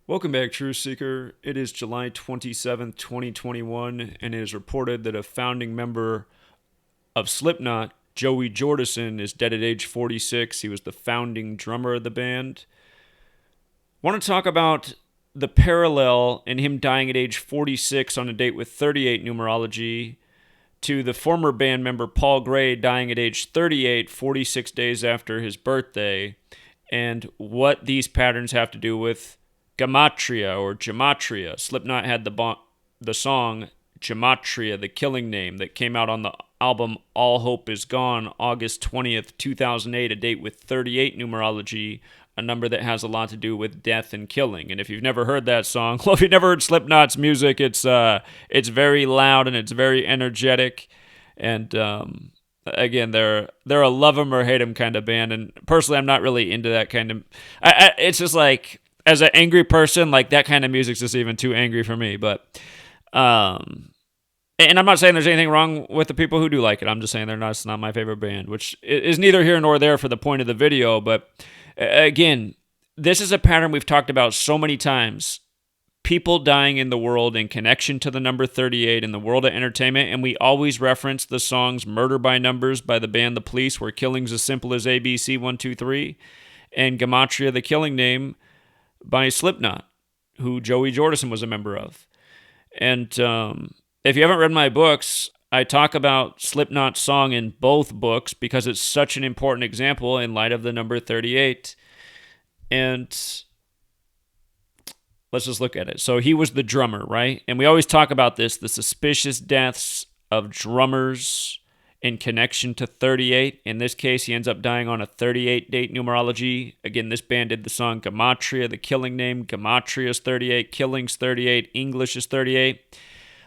Welcome back, Truth Seeker. It is July 27th, 2021, and it is reported that a founding member of Slipknot, Joey Jordison, is dead at age 46. He was the founding drummer of the band. I want to talk about the parallel in him dying at age 46 on a date with 38 numerology to the former band member Paul Gray dying at age 38, 46 days after his birthday, and what these patterns have to do with Gematria or Gematria. Slipknot had the song Gematria, the killing name, that came out on the album All Hope Is Gone, August 20th, 2008, a date with 38 numerology, a number that has a lot to do with death and killing. And if you've never heard that song, well, if you've never heard Slipknot's music, it's very loud and it's very energetic. And again, they're a love 'em or hate 'em kind of band. And personally, I'm not really into that kind of. It's just like, as an angry person, like that kind of music's just even too angry for me. But, and I'm not saying there's anything wrong with the people who do like it. I'm just saying it's not my favorite band, which is neither here nor there for the point of the video. But again, this is a pattern we've talked about so many times. People dying in the world in connection to the number 38 in the world of entertainment, and we always reference the songs Murder by Numbers by the band The Police, where killing's as simple as ABC 1, 2, 3, and Gematria, the killing name, by Slipknot, who Joey Jordison was a member of. And if you haven't read my books, I talk about Slipknot's song in both books because it's such an important example in light of the number 38. And let's just look at it. So he was the drummer, right? And we always talk about this, the suspicious deaths of drummers in connection to 38. In this case, he ends up dying on a 38 date numerology. Again, this band did the song Gematria, the killing name. Gematria is 38, killing's 38, English is 38.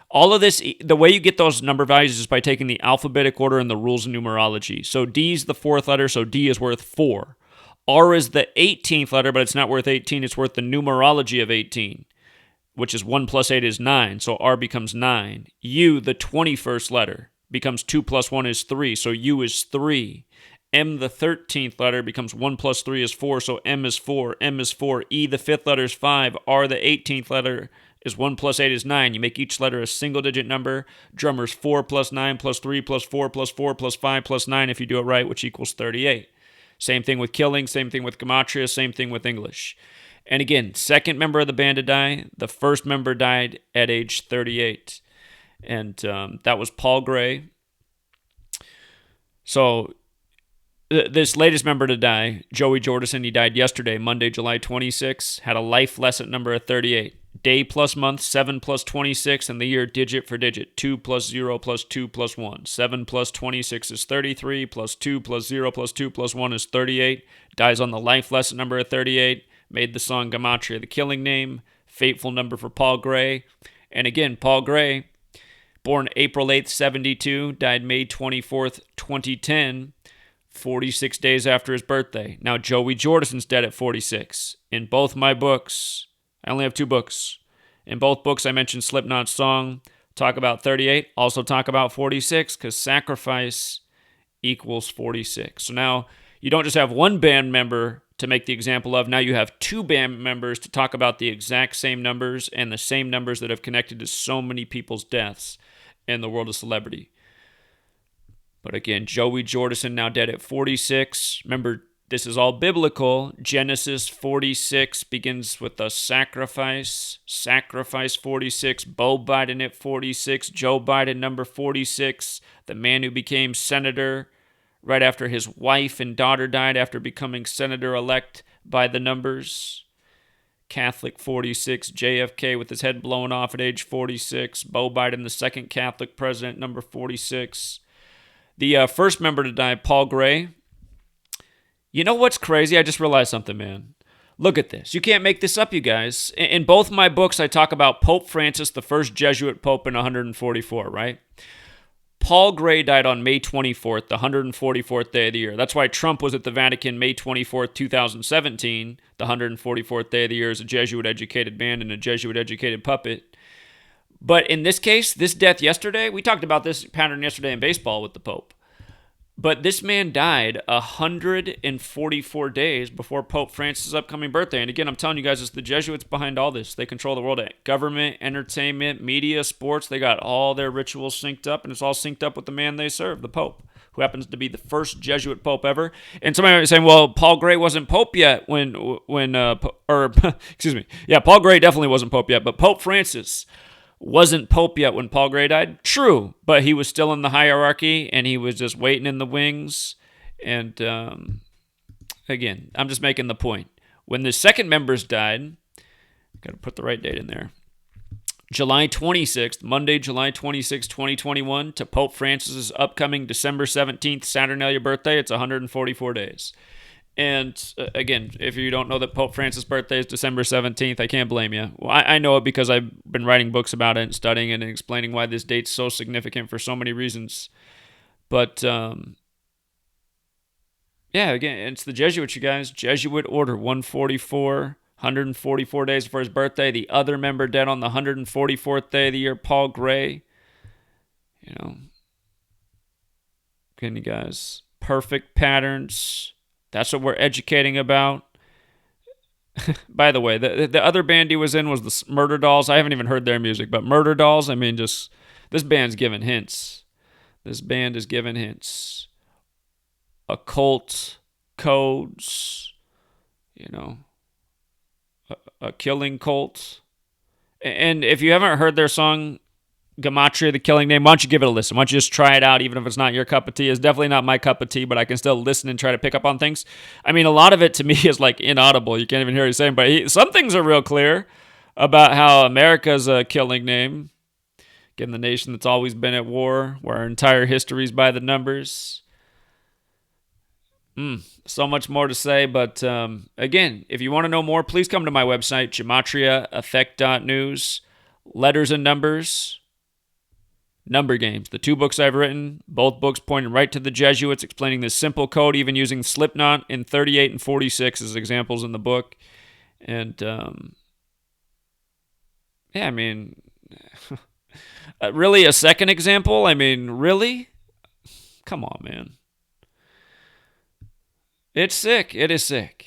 All of this, the way you get those number values is by taking the alphabetic order and the rules of numerology. So D is the fourth letter, so D is worth 4. R is the 18th letter, but it's not worth 18. It's worth the numerology of 18, which is 1 plus 8 is 9, so R becomes 9. U, the 21st letter, becomes 2 plus 1 is 3, so U is 3. M, the 13th letter, becomes 1 plus 3 is 4, so M is 4. M is 4. E, the 5th letter, is 5. R, the 18th letter, is 1 plus 8 is 9. You make each letter a single-digit number. Drummers 4 plus 9 plus 3 plus 4 plus 4 plus 5 plus 9 if you do it right, which equals 38. Same thing with killing, same thing with Gematria, same thing with English. And again, second member of the band to die. The first member died at age 38. And that was Paul Gray. So this latest member to die, Joey Jordison, he died yesterday, Monday, July 26, had a life lesson number of 38. Day plus month, 7 plus 26, and the year digit for digit, 2 plus 0 plus 2 plus 1. 7 plus 26 is 33, plus 2 plus 0 plus 2 plus 1 is 38. Dies on the life lesson number of 38. Made the song Gematria, the killing name. Fateful number for Paul Gray. And again, Paul Gray, born April 8th, 72, died May 24th, 2010, 46 days after his birthday. Now, Joey Jordison's dead at 46. In both my books, I only have 2 books. In both books, I mentioned Slipknot's song, talk about 38, also talk about 46, because sacrifice equals 46. So now, you don't just have one band member to make the example of, now you have 2 band members to talk about the exact same numbers and the same numbers that have connected to so many people's deaths in the world of celebrity. But again, Joey Jordison now dead at 46. Remember, this is all biblical. Genesis 46 begins with a sacrifice. Sacrifice 46. Bo Biden at 46. Joe Biden number 46. The man who became senator right after his wife and daughter died after becoming senator-elect by the numbers. Catholic 46. JFK with his head blown off at age 46. Bo Biden, the second Catholic president, number 46. The first member to die, Paul Gray. You know what's crazy? I just realized something, man. Look at this. You can't make this up, you guys. In both my books, I talk about Pope Francis, the first Jesuit pope in 144, right? Paul Gray died on May 24th, the 144th day of the year. That's why Trump was at the Vatican May 24th, 2017, the 144th day of the year, as a Jesuit-educated man and a Jesuit-educated puppet. But in this case, this death yesterday, we talked about this pattern yesterday in baseball with the Pope. But this man died 144 days before Pope Francis' upcoming birthday. And again, I'm telling you guys, it's the Jesuits behind all this. They control the world at government, entertainment, media, sports. They got all their rituals synced up, and it's all synced up with the man they serve, the Pope, who happens to be the first Jesuit Pope ever. And somebody might be saying, well, Paul Gray wasn't Pope yet excuse me. Yeah, Paul Gray definitely wasn't Pope yet, but Pope Francis wasn't Pope yet when Paul Gray died. True, but he was still in the hierarchy, and he was just waiting in the wings. And again, I'm just making the point. When the second members died, got to put the right date in there. July 26th, Monday, July 26th, 2021, to Pope Francis's upcoming December 17th Saturnalia birthday. It's 144 days. And again, if you don't know that Pope Francis' birthday is December 17th, I can't blame you. Well, I know it because I've been writing books about it and studying it and explaining why this date's so significant for so many reasons. But, yeah, again, it's the Jesuits, you guys. Jesuit order 144 days before his birthday. The other member dead on the 144th day of the year, Paul Gray. You know, again, you guys, perfect patterns. That's what we're educating about. By the way, the other band he was in was the Murder Dolls. I haven't even heard their music, but Murder Dolls, I mean, just, this band's giving hints. This band is giving hints. Occult codes, you know, a killing cult. And if you haven't heard their song, Gematria, the killing name, why don't you give it a listen? Why don't you just try it out, even if it's not your cup of tea? It's definitely not my cup of tea, but I can still listen and try to pick up on things. I mean, a lot of it to me is like inaudible. You can't even hear what he's saying, but some things are real clear about how America's a killing name. Again, the nation that's always been at war, where our entire history is by the numbers. So much more to say, but again, if you want to know more, please come to my website, GematriaEffect.News. Letters and Numbers. Number Games, the two books I've written, both books pointing right to the Jesuits, explaining this simple code, even using Slipknot in 38 and 46 as examples in the book. And, yeah, I mean, really a second example? I mean, really? Come on, man. It's sick. It is sick.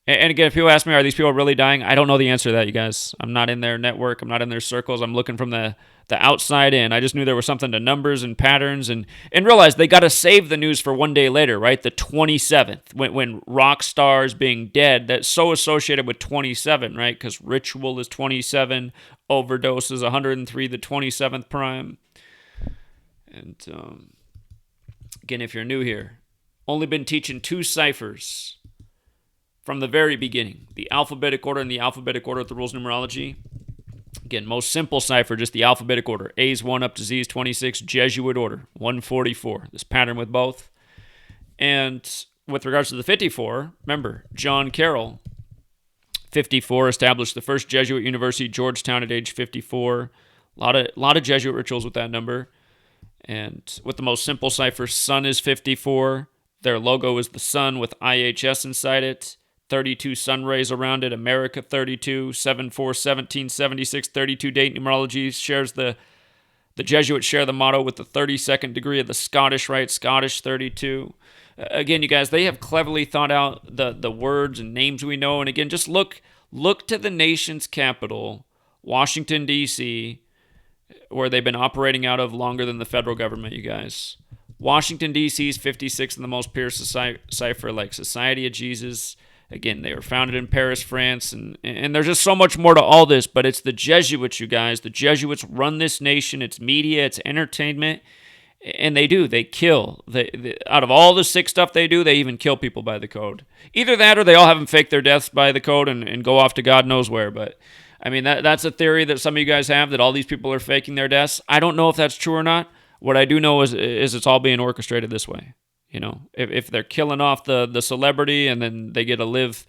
And again, if people ask me, are these people really dying? I don't know the answer to that, you guys. I'm not in their network. I'm not in their circles. I'm looking from the outside in. I just knew there was something to numbers and patterns and realized they got to save the news for one day later, right? The 27th, when rock stars being dead, that's so associated with 27, right? Because ritual is 27, overdose is 103, the 27th prime. And again, if you're new here, only been teaching two ciphers from the very beginning, the alphabetic order and the alphabetic order with the rules of numerology. Again, most simple cipher, just the alphabetic order. A's 1 up to Z's 26, Jesuit order, 144. This pattern with both. And with regards to the 54, remember, John Carroll, 54, established the first Jesuit university, Georgetown, at age 54. A lot of Jesuit rituals with that number. And with the most simple cipher, sun is 54. Their logo is the sun with IHS inside it. 32 sun rays around it, America 32, 7/4/1776, 32 date numerology shares the Jesuits share the motto with the 32nd degree of the Scottish rite, Scottish 32. Again, you guys, they have cleverly thought out the words and names we know. And again, just look to the nation's capital, Washington, D.C., where they've been operating out of longer than the federal government, you guys. Washington, D.C. is 56 in the most pure cipher, like Society of Jesus. Again, they were founded in Paris, France, and there's just so much more to all this, but it's the Jesuits, you guys. The Jesuits run this nation. It's media, it's entertainment, and they kill. Out of all the sick stuff they do, they even kill people by the code. Either that or they all have them fake their deaths by the code and go off to God knows where, but I mean, that's a theory that some of you guys have, that all these people are faking their deaths. I don't know if that's true or not. What I do know is it's all being orchestrated this way. You know, if they're killing off the celebrity and then they get to live.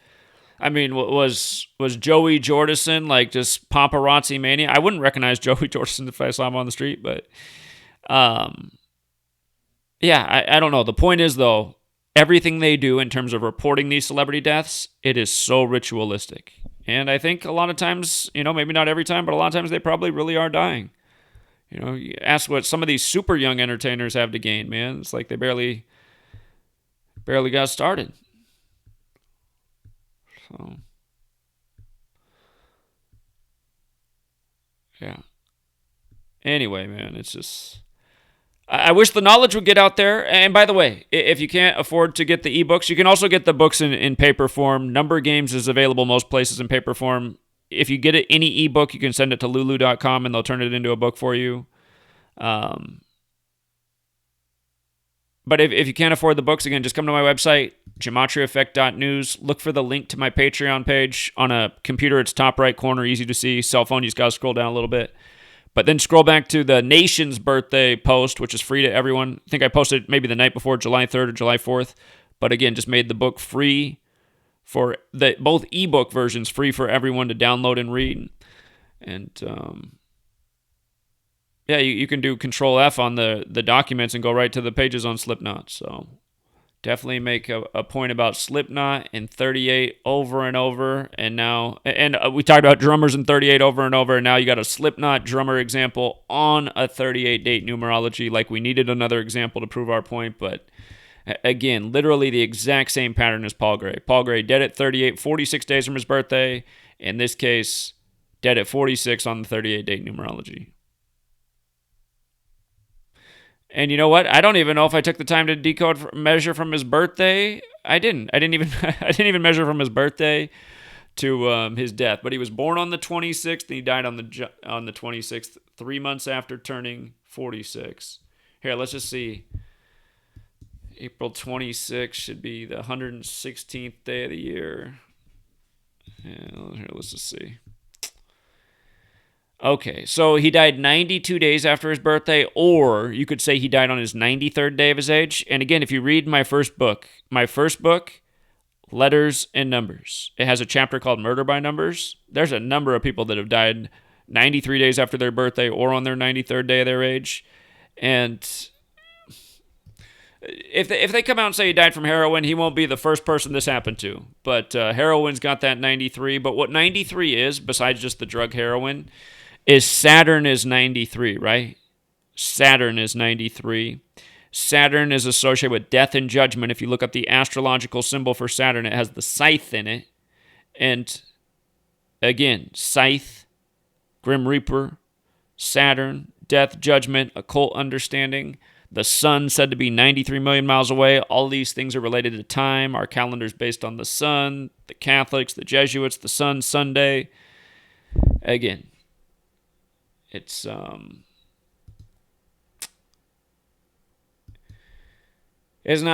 I mean, was Joey Jordison like just paparazzi mania? I wouldn't recognize Joey Jordison if I saw him on the street, but yeah, I don't know. The point is, though, everything they do in terms of reporting these celebrity deaths, it is so ritualistic. And I think a lot of times, you know, maybe not every time, but a lot of times they probably really are dying. You know, you ask what some of these super young entertainers have to gain, man. It's like they barely barely got started. So, yeah. Anyway, man, it's just... I wish the knowledge would get out there. And by the way, if you can't afford to get the ebooks, you can also get the books in paper form. Number Games is available most places in paper form. If you get it any ebook, you can send it to lulu.com and they'll turn it into a book for you. But if you can't afford the books, again, just come to my website, GematriaEffect.news. Look for the link to my Patreon page. On a computer, it's top right corner, easy to see. Cell phone, you just got to scroll down a little bit. But then scroll back to the nation's birthday post, which is free to everyone. I think I posted maybe the night before, July 3rd or July 4th. But again, just made the book free for both ebook versions, free for everyone to download and read. And yeah, you can do Control F on the documents and go right to the pages on Slipknot. So definitely make a point about Slipknot and 38 over and over. And now, we talked about drummers in 38 over and over. And now you got a Slipknot drummer example on a 38 date numerology. Like we needed another example to prove our point. But again, literally the exact same pattern as Paul Gray. Paul Gray dead at 38, 46 days from his birthday. In this case, dead at 46 on the 38 date numerology. And you know what? I don't even know if I took the time to measure from his birthday. I didn't even measure from his birthday to his death. But he was born on the 26th and he died on the 26th, 3 months after turning 46. Here, let's just see. April 26th should be the 116th day of the year. Yeah, here, let's just see. Okay, so he died 92 days after his birthday, or you could say he died on his 93rd day of his age. And again, if you read my first book, Letters and Numbers, it has a chapter called Murder by Numbers. There's a number of people that have died 93 days after their birthday or on their 93rd day of their age. And if they come out and say he died from heroin, he won't be the first person this happened to. But heroin's got that 93. But what 93 is, besides just the drug heroin, is Saturn is 93, right? Saturn is 93. Saturn is associated with death and judgment. If you look up the astrological symbol for Saturn, it has the scythe in it. And again, scythe, Grim Reaper, Saturn, death, judgment, occult understanding. The sun said to be 93 million miles away. All these things are related to time. Our calendar's based on the sun, the Catholics, the Jesuits, the sun, Sunday. Again, it's not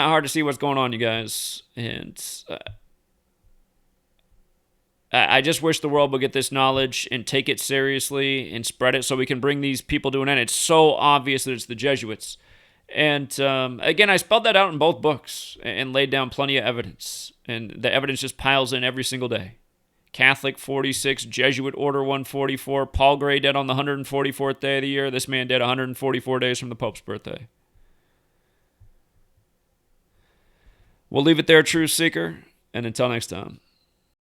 hard to see what's going on, you guys. And I just wish the world would get this knowledge and take it seriously and spread it so we can bring these people to an end. It's so obvious that it's the Jesuits. And again, I spelled that out in both books and laid down plenty of evidence. And the evidence just piles in every single day. Catholic 46, Jesuit order 144, Paul Gray dead on the 144th day of the year. This man dead 144 days from the Pope's birthday. We'll leave it there, Truth Seeker, and until next time.